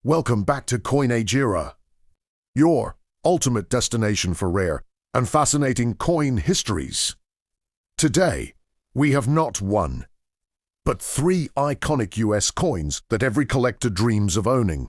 Welcome back to Coinage Era, your ultimate destination for rare and fascinating coin histories. Today, we have not one, but three iconic US coins that every collector dreams of owning.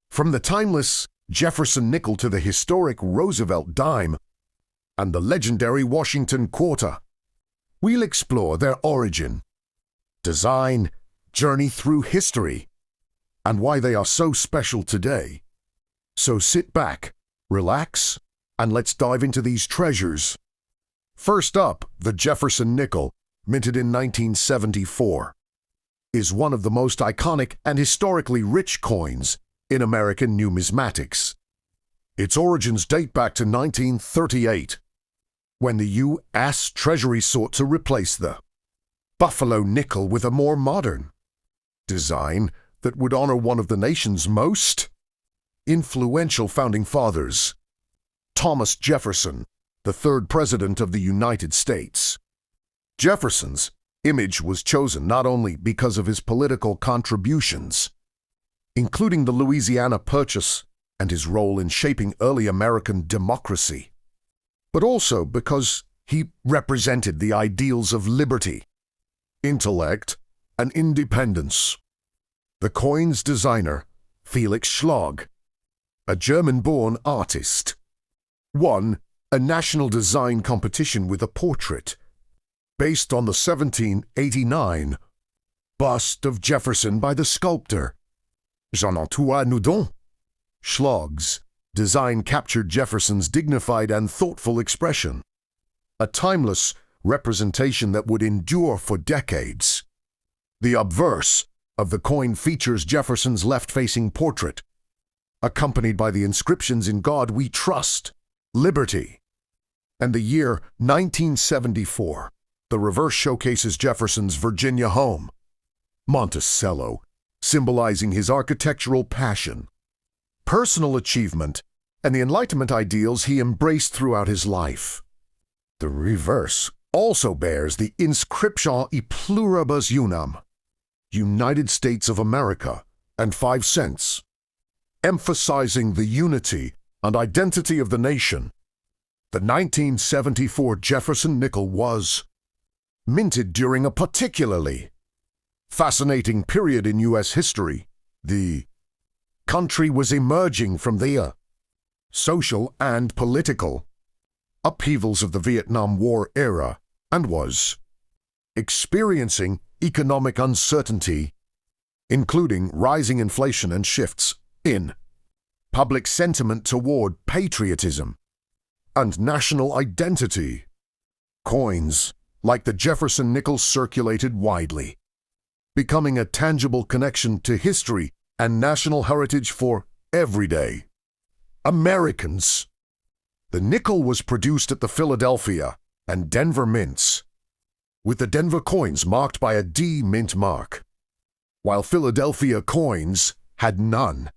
From the timeless Jefferson Nickel to the historic Roosevelt Dime and the legendary Washington Quarter, we'll explore their origin, design, journey through history, and why they are so special today. So sit back, relax, and let's dive into these treasures. First up, the Jefferson Nickel, minted in 1974, is one of the most iconic and historically rich coins in American numismatics. Its origins date back to 1938, when the U.S. Treasury sought to replace the Buffalo nickel with a more modern design that would honor one of the nation's most influential founding fathers, Thomas Jefferson, the third president of the United States. Jefferson's image was chosen not only because of his political contributions, including the Louisiana Purchase and his role in shaping early American democracy, but also because he represented the ideals of liberty, intellect, and independence. The coin's designer, Felix Schlag, a German-born artist, won a national design competition with a portrait based on the 1789 bust of Jefferson by the sculptor Jean-Antoine Houdon. Schlag's design captured Jefferson's dignified and thoughtful expression, a timeless representation that would endure for decades. The obverse of the coin features Jefferson's left-facing portrait, accompanied by the inscriptions "In God We Trust," "Liberty," and the year 1974. The reverse showcases Jefferson's Virginia home, Monticello, symbolizing his architectural passion, personal achievement, and the Enlightenment ideals he embraced throughout his life. The reverse also bears the inscription "E pluribus unum," United States of America, and 5 cents, emphasizing the unity and identity of the nation. The 1974 Jefferson Nickel was minted during a particularly fascinating period in U.S. history. The country was emerging from the social and political upheavals of the Vietnam War era and was experiencing economic uncertainty, including rising inflation and shifts in public sentiment toward patriotism and national identity. Coins like the Jefferson Nickel circulated widely, becoming a tangible connection to history and national heritage for everyday Americans. The nickel was produced at the Philadelphia and Denver mints, with the Denver coins marked by a D mint mark, while Philadelphia coins had none.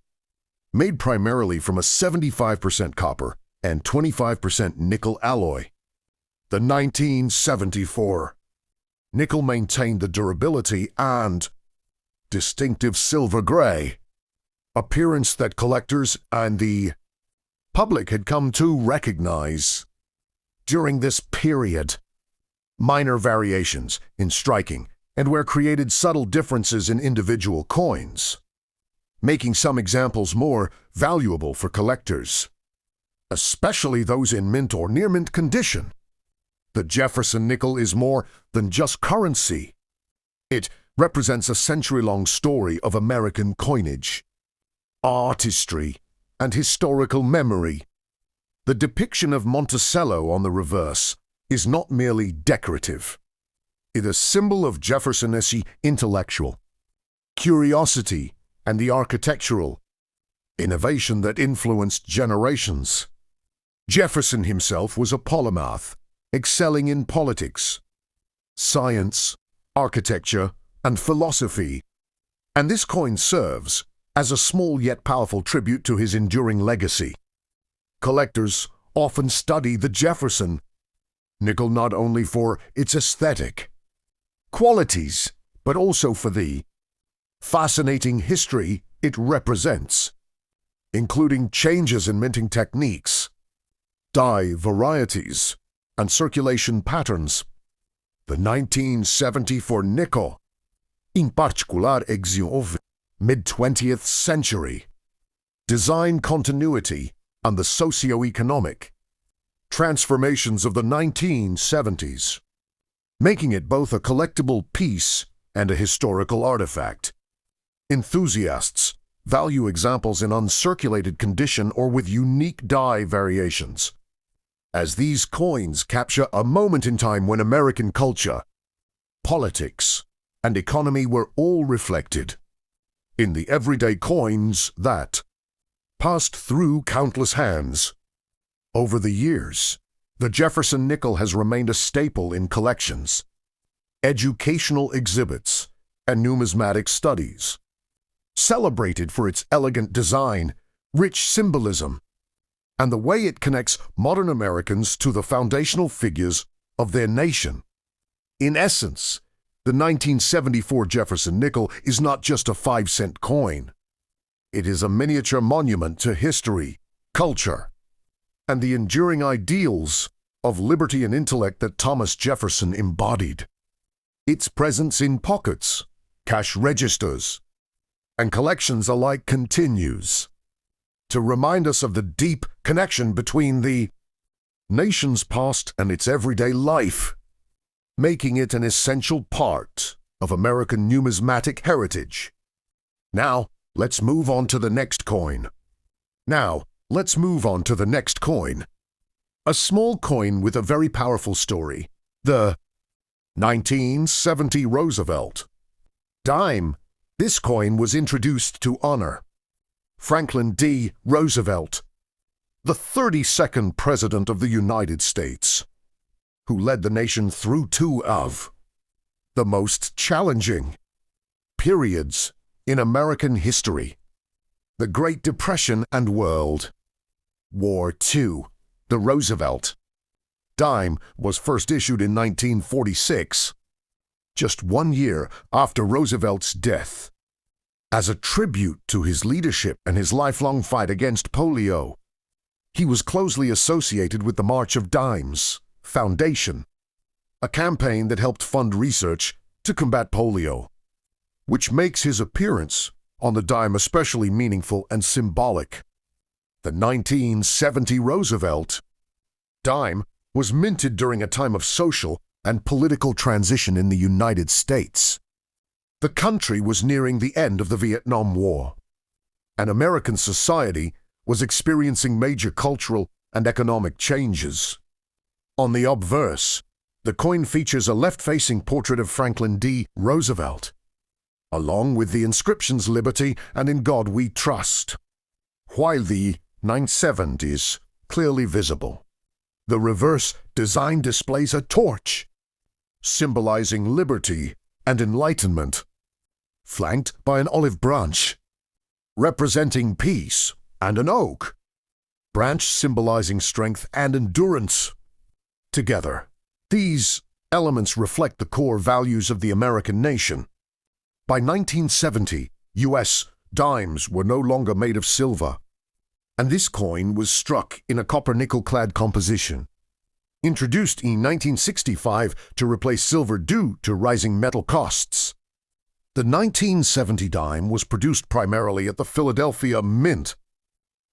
Made primarily from a 75% copper and 25% nickel alloy, the 1974 nickel maintained the durability and distinctive silver gray appearance that collectors and the public had come to recognize. During this period, minor variations in striking and wear created subtle differences in individual coins, making some examples more valuable for collectors, especially those in mint or near-mint condition. The Jefferson Nickel is more than just currency. It represents a century-long story of American coinage, artistry, and historical memory. The depiction of Monticello on the reverse is not merely decorative. It is a symbol of Jefferson's intellectual curiosity and the architectural innovation that influenced generations. Jefferson himself was a polymath, excelling in politics, science, architecture, and philosophy, and this coin serves as a small yet powerful tribute to his enduring legacy. Collectors often study the Jefferson Nickel not only for its aesthetic qualities, but also for the fascinating history it represents, including changes in minting techniques, die varieties, and circulation patterns. The 1974 nickel, in particular of mid-20th century, design continuity and the socio-economic transformations of the 1970s, making it both a collectible piece and a historical artifact. Enthusiasts value examples in uncirculated condition or with unique die variations, as these coins capture a moment in time when American culture, politics, and economy were all reflected in the everyday coins that passed through countless hands. Over the years, the Jefferson nickel has remained a staple in collections, educational exhibits, and numismatic studies. Celebrated for its elegant design, rich symbolism, and the way it connects modern Americans to the foundational figures of their nation. In essence, the 1974 Jefferson nickel is not just a 5-cent coin. It is a miniature monument to history, culture, and the enduring ideals of liberty and intellect that Thomas Jefferson embodied. Its presence in pockets, cash registers, and collections alike continues to remind us of the deep connection between the nation's past and its everyday life, making it an essential part of American numismatic heritage. Now, let's move on to the next coin. A small coin with a very powerful story. The 1970 Roosevelt Dime. This coin was introduced to honor Franklin D. Roosevelt, the 32nd President of the United States, who led the nation through two of the most challenging periods in American history: the Great Depression and World War II. The Roosevelt Dime was first issued in 1946, just 1 year after Roosevelt's death, as a tribute to his leadership and his lifelong fight against polio. He was closely associated with the March of Dimes Foundation, a campaign that helped fund research to combat polio, which makes his appearance on the dime especially meaningful and symbolic. The 1970 Roosevelt Dime was minted during a time of social and political transition in the United States. The country was nearing the end of the Vietnam War, and American society was experiencing major cultural and economic changes. On the obverse, the coin features a left-facing portrait of Franklin D. Roosevelt, along with the inscriptions "Liberty" and "In God We Trust," while the 970 is clearly visible. The reverse design displays a torch, symbolizing liberty and enlightenment, flanked by an olive branch, representing peace, and an oak branch symbolizing strength and endurance. Together, these elements reflect the core values of the American nation. By 1970, U.S. dimes were no longer made of silver, and this coin was struck in a copper-nickel-clad composition. Introduced in 1965 to replace silver due to rising metal costs, the 1970 dime was produced primarily at the Philadelphia Mint,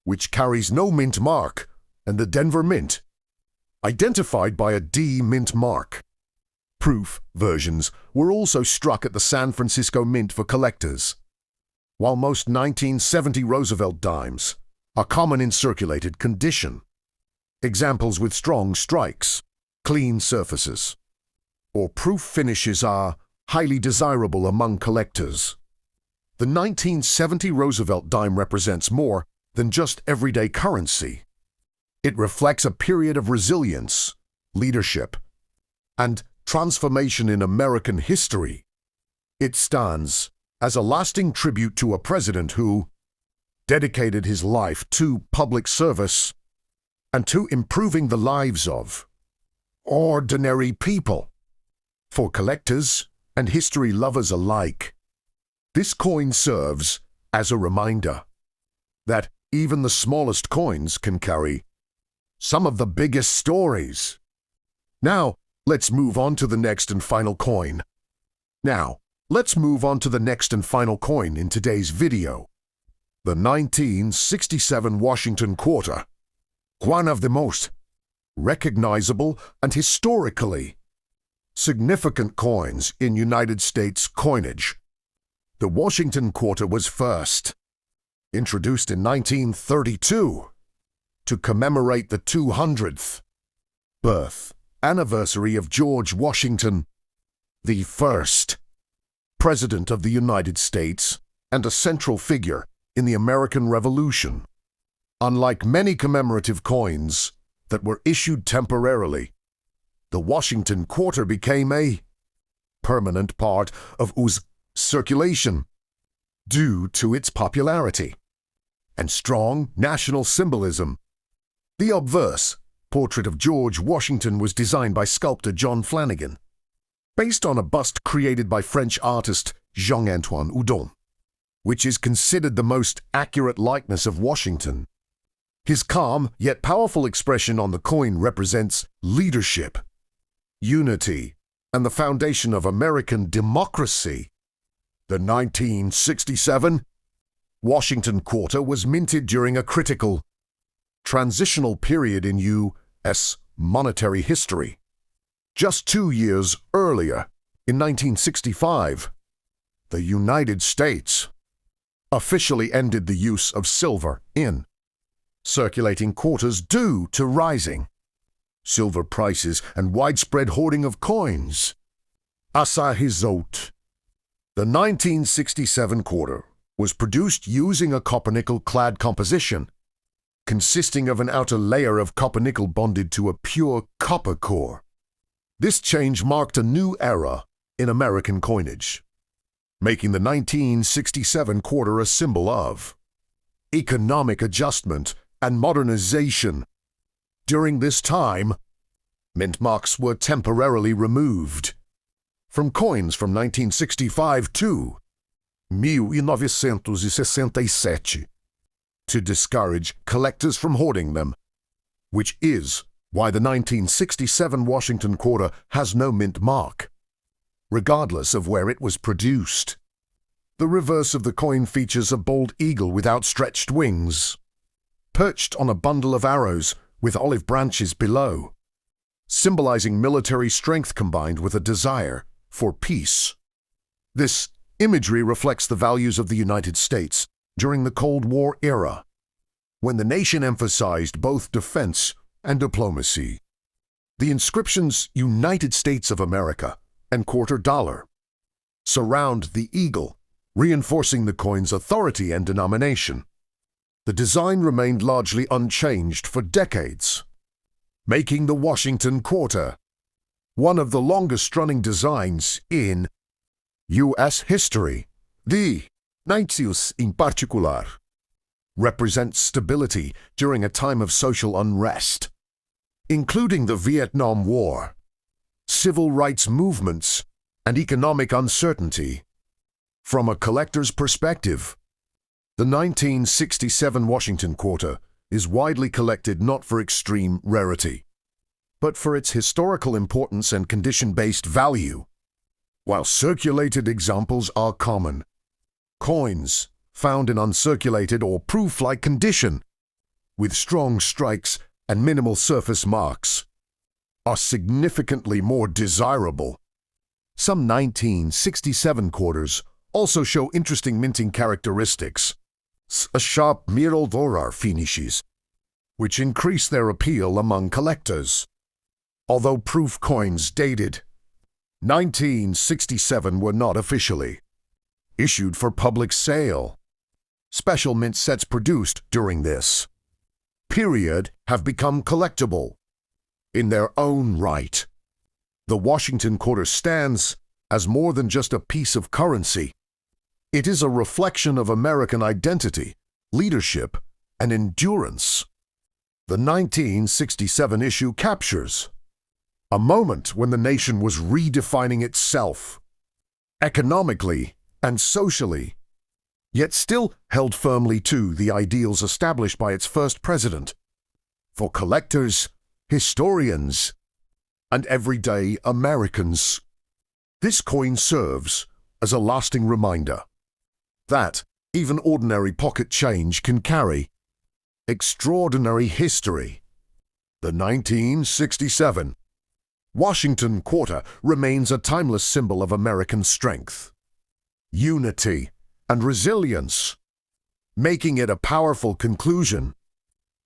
which carries no mint mark, and the Denver Mint, identified by a D mint mark. Proof versions were also struck at the San Francisco Mint for collectors. While most 1970 Roosevelt dimes are common in circulated condition, examples with strong strikes, clean surfaces, or proof finishes are highly desirable among collectors. The 1970 Roosevelt dime represents more than just everyday currency. It reflects a period of resilience, leadership, and transformation in American history. It stands as a lasting tribute to a president who dedicated his life to public service and to improving the lives of ordinary people. For collectors and history lovers alike, this coin serves as a reminder that even the smallest coins can carry some of the biggest stories. Now, let's move on to the next and final coin. In today's video. The 1967 Washington quarter. One of the most recognizable and historically significant coins in United States coinage. The Washington quarter was first introduced in 1932 to commemorate the 200th birth anniversary of George Washington, the first President of the United States and a central figure in the American Revolution. Unlike many commemorative coins that were issued temporarily, the Washington quarter became a permanent part of US circulation due to its popularity and strong national symbolism. The obverse portrait of George Washington was designed by sculptor John Flanagan, based on a bust created by French artist Jean-Antoine Houdon, which is considered the most accurate likeness of Washington. His calm yet powerful expression on the coin represents leadership, unity, and the foundation of American democracy. The 1967 Washington quarter was minted during a critical transitional period in U.S. monetary history. Just 2 years earlier, in 1965, the United States officially ended the use of silver in circulating quarters due to rising silver prices and widespread hoarding of coins. As a result, the 1967 quarter was produced using a copper-nickel-clad composition, consisting of an outer layer of copper-nickel bonded to a pure copper core. This change marked a new era in American coinage, making the 1967 quarter a symbol of economic adjustment and modernization. During this time, mint marks were temporarily removed from coins from 1965 to 1967 to discourage collectors from hoarding them, which is why the 1967 Washington quarter has no mint mark, regardless of where it was produced. The reverse of the coin features a bold eagle with outstretched wings, perched on a bundle of arrows with olive branches below, symbolizing military strength combined with a desire for peace. This imagery reflects the values of the United States during the Cold War era, when the nation emphasized both defense and diplomacy. The inscriptions United States of America and quarter dollar surround the eagle, reinforcing the coin's authority and denomination. The design remained largely unchanged for decades, making the Washington quarter one of the longest-running designs in U.S. history. The legacies, in particular, represents stability during a time of social unrest, including the Vietnam War, civil rights movements, and economic uncertainty. From a collector's perspective, the 1967 Washington quarter is widely collected not for extreme rarity, but for its historical importance and condition-based value. While circulated examples are common, coins found in uncirculated or proof-like condition, with strong strikes and minimal surface marks, are significantly more desirable. Some 1967 quarters also show interesting minting characteristics, a sharp mirror finishes, which increase their appeal among collectors. Although proof coins dated 1967 were not officially issued for public sale, special mint sets produced during this period have become collectible in their own right. The Washington quarter stands as more than just a piece of currency. It is a reflection of American identity, leadership, and endurance. The 1967 issue captures a moment when the nation was redefining itself, economically and socially, yet still held firmly to the ideals established by its first president. For collectors, historians, and everyday Americans, this coin serves as a lasting reminder that even ordinary pocket change can carry extraordinary history. The 1967 Washington quarter remains a timeless symbol of American strength, unity, and resilience, making it a powerful conclusion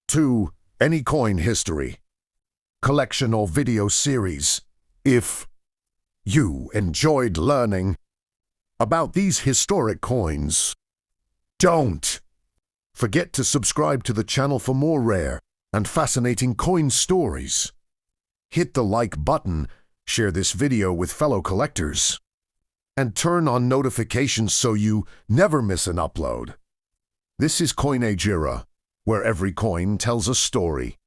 to any coin history, collection, or video series. If you enjoyed learning about these historic coins, don't forget to subscribe to the channel for more rare and fascinating coin stories. Hit the like button, share this video with fellow collectors, and turn on notifications so you never miss an upload. This is Coinage Era, where every coin tells a story.